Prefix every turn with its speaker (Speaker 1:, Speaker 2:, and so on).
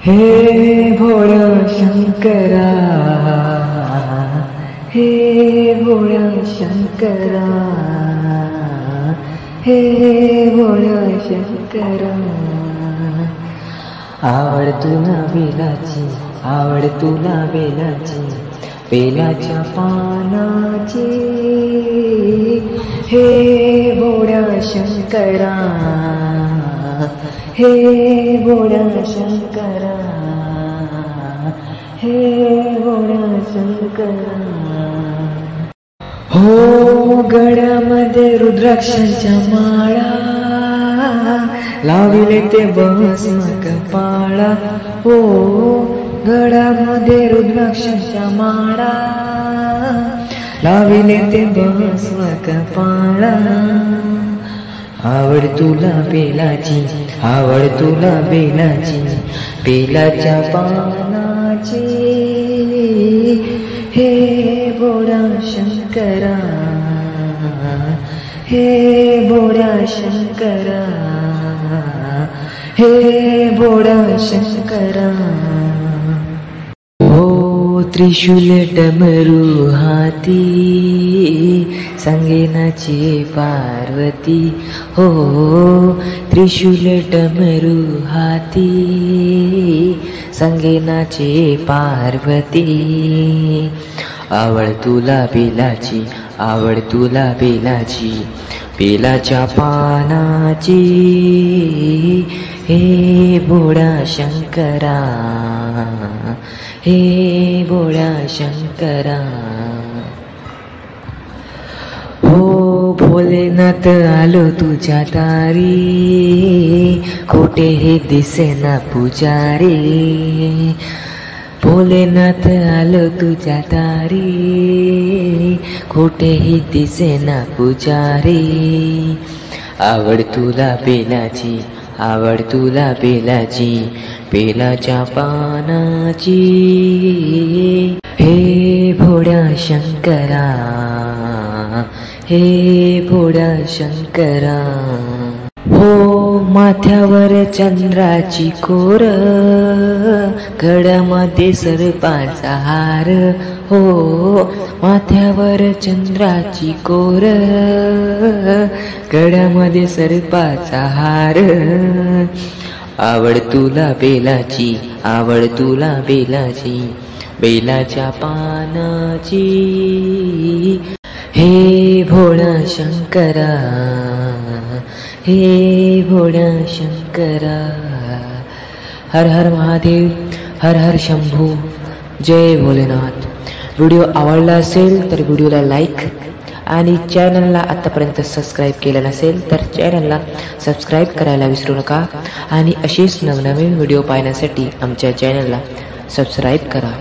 Speaker 1: हे भोळा शंकरा, हे भोळा शंकरा, हे भोळा शंकरा. आवड तुला बेलाची, आवड तुला बेलाची, बेलाच्या पानाची. हे भोळा शंकरा, हे भोळा शंकरा, हे भोळा शंकरा. हो गळ्यामध्ये रुद्राक्षांच्या माळा, लावले ते भस्म कपाळा. हो गळ्यामध्ये रुद्राक्षांच्या माळा, लावले ते भस्म कपाळा. आवड तुला बेलाची, आवड तुला बेलाची, बेलाच्या पानाची. हे भोळा शंकरा, हे भोळा शंकरा, हे भोळा शंकरा. हो त्रिशूल डमरू हाती, संगेनाची पार्वती. हो त्रिशूल डमरू हाती, संगेनाची पार्वती. आवड तुला बेलाची, आवड तुला बेलाची, बेलाच्या पानाची. हे भोळा शंकरा, हे भोळा शंकरा. हो भोलेनाथ आलो तुझ्या दारी, कोठेही दिसेना पुजारी. भोलेनाथ आलो तुझ्या दारी, कोठेही दिसेना पुजारी. आवड तुला बेलाची, आवड तुला बेलाची, बेलाच्या पानाची. हे भोळा शंकरा, हे भोळा शंकरा. हो माथ्यावर चंद्राची कोर, गळ्यामध्ये सर्पाचा हार. हो माथ्यावर चंद्राची कोर, गळ्यामध्ये सर्पाचा हार. आवड तुला बेलाची, आवड तुला बेलाची, बेलाच्या पानाची. हे भोळा शंकरा, हे भोळा शंकरा. हर हर महादेव, हर हर शंभू, जय भोलेनाथ. व्हिडिओ आवडला असेल तर व्हिडिओला लाईक आणि चॅनलला आतापर्यंत सबस्क्राईब केलं नसेल तर चॅनलला सबस्क्राईब करायला विसरू नका. आणि अशीच नवनवीन व्हिडिओ पाहण्यासाठी आमच्या चॅनलला सबस्क्राईब करा.